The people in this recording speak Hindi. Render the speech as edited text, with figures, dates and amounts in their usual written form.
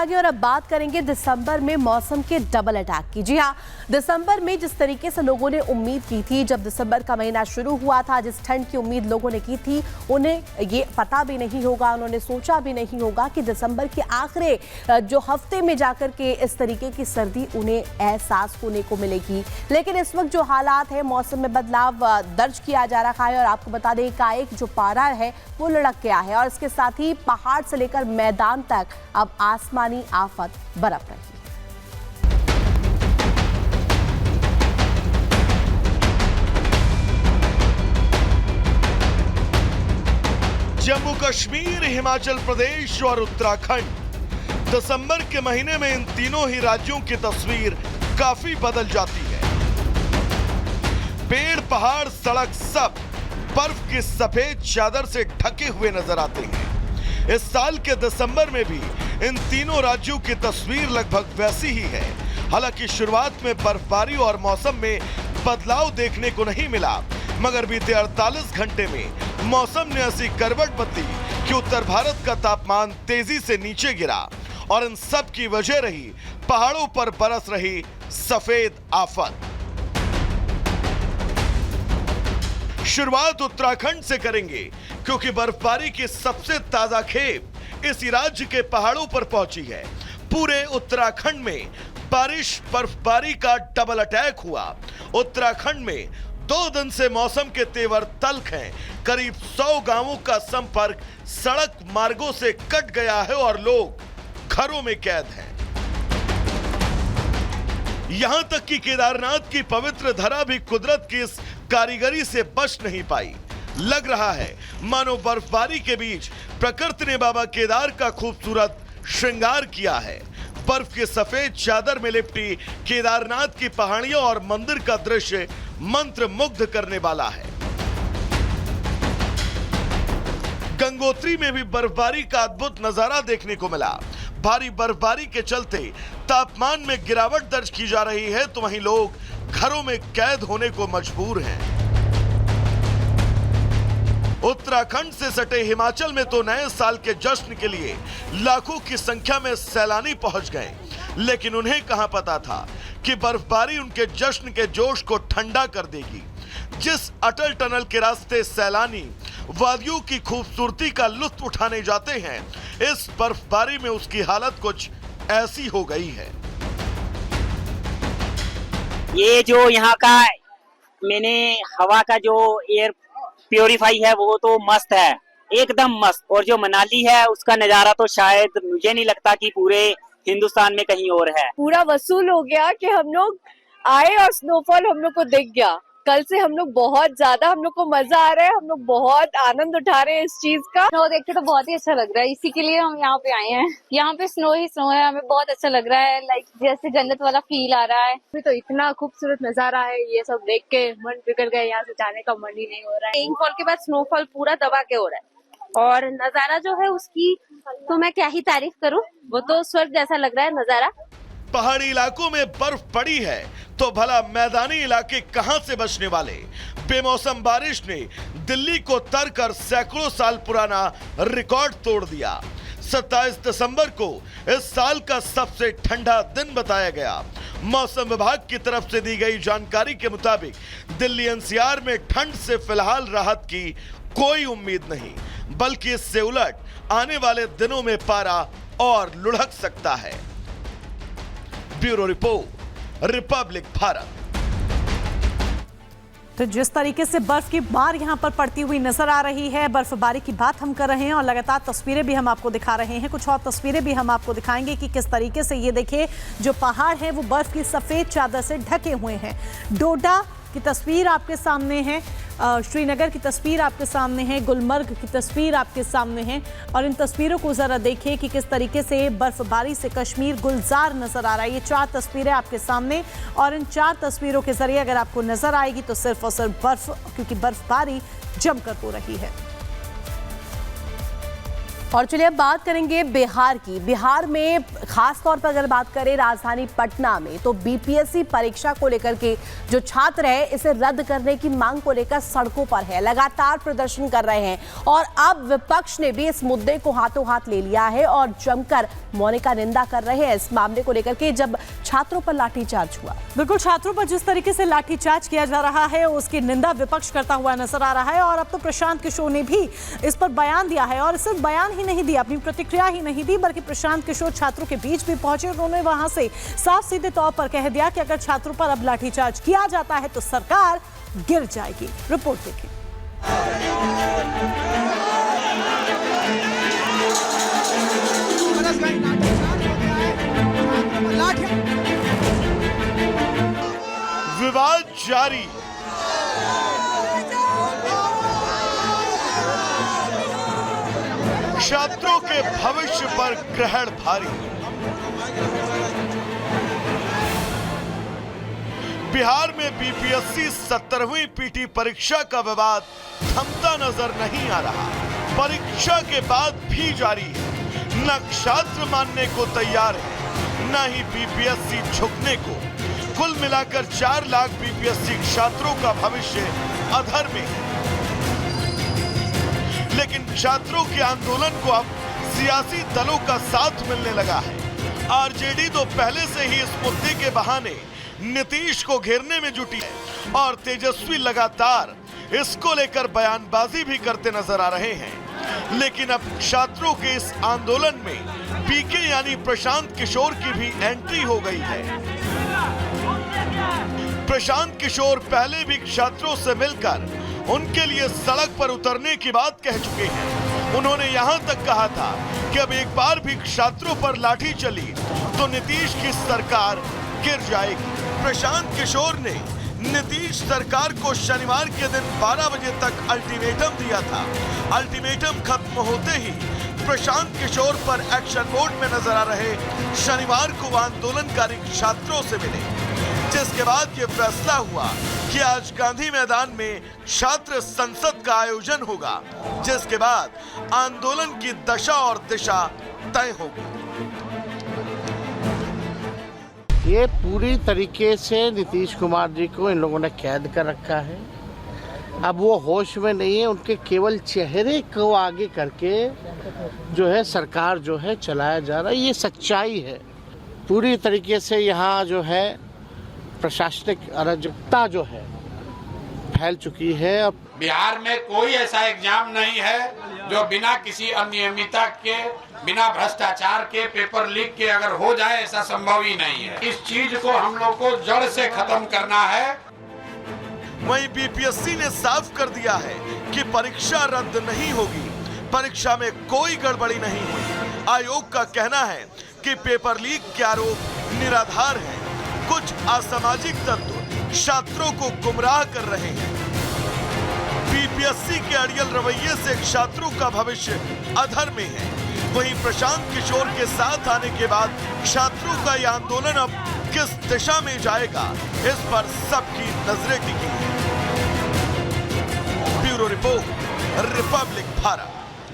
आगे और अब बात करेंगे दिसंबर में मौसम के डबल अटैक की। जी हाँ, दिसंबर में जिस तरीके से लोगों ने उम्मीद की थी, जब दिसंबर का महीना शुरू हुआ था, जिस ठंड की उम्मीद लोगों ने की थी, उन्हें ये पता भी नहीं होगा, उन्होंने सोचा भी नहीं होगा कि दिसंबर के आखिरी जो हफ्ते में जाकर के इस तरीके की सर्दी उन्हें एहसास होने को मिलेगी। लेकिन इस वक्त जो हालात है, मौसम में बदलाव दर्ज किया जा रहा है और आपको बता दें एकाएक जो पारा है वो लुढ़क गया है और इसके साथ ही पहाड़ से लेकर मैदान तक अब आसमानी आफत बरप रही है। जम्मू कश्मीर, हिमाचल प्रदेश और उत्तराखंड, दिसंबर के महीने में इन तीनों ही राज्यों की तस्वीर काफी बदल जाती है। पेड़, पहाड़, सड़क सब बर्फ की सफेद चादर से ढके हुए नजर आते हैं। इस साल के दिसंबर में भी इन तीनों राज्यों की तस्वीर लगभग वैसी ही है। हालांकि शुरुआत में बर्फबारी और मौसम में बदलाव देखने को नहीं मिला, मगर बीते 48 घंटे में मौसम ने ऐसी करवट बदली कि उत्तर भारत का तापमान तेजी से नीचे गिरा और इन सब की वजह रही पहाड़ों पर बरस रही सफेद आफत। शुरुआत उत्तराखंड से करेंगे क्योंकि बर्फबारी की सबसे ताजा खेप इसी राज्य के पहाड़ों पर पहुंची है। पूरे उत्तराखंड में बारिश बर्फबारी का डबल अटैक हुआ। उत्तराखंड में 2 दिन से मौसम के तेवर तल्ख हैं। करीब 100 गांवों का संपर्क सड़क मार्गों से कट गया है और लोग घरों में कैद हैं। यहां तक कि केदारनाथ की पवित्र धरा भी कुदरत की इस कारीगरी से बच नहीं पाई। लग रहा है मानो बर्फबारी के बीच प्रकृति ने बाबा केदार का खूबसूरत श्रृंगार किया है। बर्फ के सफेद चादर में लिपटी केदारनाथ की पहाड़ियों और मंदिर का दृश्य मंत्र मुग्ध करने वाला है। गंगोत्री में भी बर्फबारी का अद्भुत नजारा देखने को मिला। भारी बर्फबारी के चलते तापमान में गिरावट दर्ज की जा रही है, तो वहीं लोग घरों में कैद होने को मजबूर हैं। उत्तराखंड से सटे हिमाचल में तो नए साल के जश्न के लिए लाखों की संख्या में सैलानी पहुंच गए, लेकिन उन्हें कहां पता था कि बर्फबारी उनके जश्न के जोश को ठंडा कर देगी। जिस अटल टनल के रास्ते सैलानी वादियों की खूबसूरती का लुत्फ उठाने जाते हैं, इस बर्फबारी में उसकी हालत कुछ ऐसी हो गई है। ये जो यहाँ का मैंने हवा का जो एयर प्योरीफाई है वो तो मस्त है, एकदम मस्त। और जो मनाली है उसका नजारा तो शायद मुझे नहीं लगता कि पूरे हिंदुस्तान में कहीं और है। पूरा वसूल हो गया कि हम लोग आए और स्नोफॉल हम लोग को दिख गया। कल से हम लोग बहुत ज्यादा, हम लोग को मजा आ रहा है, हम लोग बहुत आनंद उठा रहे हैं इस चीज का। स्नो देख के तो बहुत ही अच्छा लग रहा है, इसी के लिए हम यहाँ पे आए हैं। यहाँ पे स्नो ही स्नो है, हमें बहुत अच्छा लग रहा है, लाइक जैसे जन्नत वाला फील आ रहा है। तो इतना खूबसूरत नजारा है, ये सब देख के मन बिगड़ गए, यहाँ से जाने का मन ही नहीं हो रहा है। रेनफॉल के बाद स्नोफॉल पूरा दबा के हो रहा है और नजारा जो है उसकी तो मैं क्या ही तारीफ करूँ, वो तो स्वर्ग जैसा लग रहा है नजारा। पहाड़ी इलाकों में बर्फ पड़ी है तो भला मैदानी इलाके कहां से बचने वाले। बेमौसम बारिश ने दिल्ली को तर कर सैकड़ों साल पुराना रिकॉर्ड तोड़ दिया। 27 दिसंबर को इस साल का सबसे ठंडा दिन बताया गया। मौसम विभाग की तरफ से दी गई जानकारी के मुताबिक दिल्ली एनसीआर में ठंड से फिलहाल राहत की कोई उम्मीद नहीं, बल्कि इससे उलट आने वाले दिनों में पारा और लुढ़क सकता है। Bureau report, Republic Bharat. तो जिस तरीके से बर्फ की मार यहां पर पड़ती हुई नजर आ रही है, बर्फबारी की बात हम कर रहे हैं और लगातार तस्वीरें भी हम आपको दिखा रहे हैं। कुछ और तस्वीरें भी हम आपको दिखाएंगे कि किस तरीके से ये देखिए जो पहाड़ है वो बर्फ की सफेद चादर से ढके हुए हैं। डोडा की तस्वीर आपके सामने है, श्रीनगर की तस्वीर आपके सामने है, गुलमर्ग की तस्वीर आपके सामने है और इन तस्वीरों को जरा देखिए कि किस तरीके से बर्फबारी से कश्मीर गुलजार नजर आ रहा है। ये 4 तस्वीरें आपके सामने और इन 4 तस्वीरों के जरिए अगर आपको नजर आएगी तो सिर्फ और सिर्फ बर्फ, क्योंकि बर्फबारी जमकर हो रही है। और चलिए अब बात करेंगे बिहार की। बिहार में खास तौर पर अगर बात करें राजधानी पटना में, तो बीपीएससी परीक्षा को लेकर के जो छात्र है इसे रद्द करने की मांग को लेकर सड़कों पर है, लगातार प्रदर्शन कर रहे हैं। और अब विपक्ष ने भी इस मुद्दे को हाथों हाथ ले लिया है और जमकर मौन का निंदा कर रहे हैं इस मामले को लेकर के, जब छात्रों पर लाठीचार्ज हुआ। बिल्कुल, छात्रों पर जिस तरीके से लाठीचार्ज किया जा रहा है उसकी निंदा विपक्ष करता हुआ नजर आ रहा है। और अब तो प्रशांत किशोर ने भी इस पर बयान दिया है, और सिर्फ बयान ही नहीं दिया, अपनी प्रतिक्रिया ही नहीं दी, बल्कि प्रशांत किशोर छात्रों के बीच भी पहुंचे। उन्होंने वहां से साफ सीधे तौर पर कह दिया कि अगर छात्रों पर अब लाठीचार्ज किया जाता है तो सरकार गिर जाएगी। रिपोर्ट देखिए। विवाद जारी। छात्रों के भविष्य पर ग्रहण भारी। बिहार में बीपीएससी 17वीं पीटी परीक्षा का विवाद थमता नजर नहीं आ रहा। परीक्षा के बाद भी जारी है। न छात्र मानने को तैयार है, न ही बीपीएससी झुकने को। कुल मिलाकर 4 लाख बीपीएससी छात्रों का भविष्य अधर में है। लेकिन छात्रों के आंदोलन को अब सियासी दलों का साथ मिलने लगा है। आरजेडी तो पहले से ही इस मुद्दे के बहाने नीतीश को घेरने में जुटी है और तेजस्वी लगातार इसको लेकर बयानबाजी भी करते नजर आ रहे हैं। लेकिन अब छात्रों के इस आंदोलन में पीके यानी प्रशांत किशोर की भी एंट्री हो गई है। प्रशांत किशोर पहले भी छात्रों से मिलकर उनके लिए सड़क पर उतरने की बात कह चुके हैं। उन्होंने यहां तक कहा था कि अब एक बार भी छात्रों पर लाठी चली तो नीतीश की सरकार गिर जाएगी। प्रशांत किशोर ने नीतीश सरकार को शनिवार के दिन 12 बजे तक अल्टीमेटम दिया था। अल्टीमेटम खत्म होते ही प्रशांत किशोर पर एक्शन मोड में नजर आ रहे शनिवार को आंदोलनकारी छात्रों से मिले, जिसके बाद ये फैसला हुआ कि आज गांधी मैदान में छात्र संसद का आयोजन होगा, जिसके बाद आंदोलन की दशा और दिशा तय होगी। ये पूरी तरीके से नीतीश कुमार जी को इन लोगों ने कैद कर रखा है। अब वो होश में नहीं है, उनके केवल चेहरे को आगे करके जो है सरकार जो है चलाया जा रहा है। ये सच्चाई है। पूरी तरीके से यहाँ जो है प्रशासनिक अराजकता जो है फैल चुकी है। अब बिहार में कोई ऐसा एग्जाम नहीं है जो बिना किसी अनियमितता के, बिना भ्रष्टाचार के, पेपर लीक के अगर हो जाए, ऐसा संभव ही नहीं है। इस चीज को हम लोग को जड़ से खत्म करना है। वहीं बीपीएससी ने साफ कर दिया है कि परीक्षा रद्द नहीं होगी। परीक्षा में कोई गड़बड़ी नहीं हुई। आयोग का कहना है कि पेपर लीक के आरोप निराधार हैं। कुछ असामाजिक तत्व छात्रों को गुमराह कर रहे हैं। बीपीएससी के अड़ियल रवैये से छात्रों का भविष्य अधर में है। वहीं प्रशांत किशोर के साथ आने के बाद छात्रों का यह आंदोलन अब किस दिशा में जाएगा, इस पर सबकी नजरें टिकी हैं। Bureau report, Republic Bharat.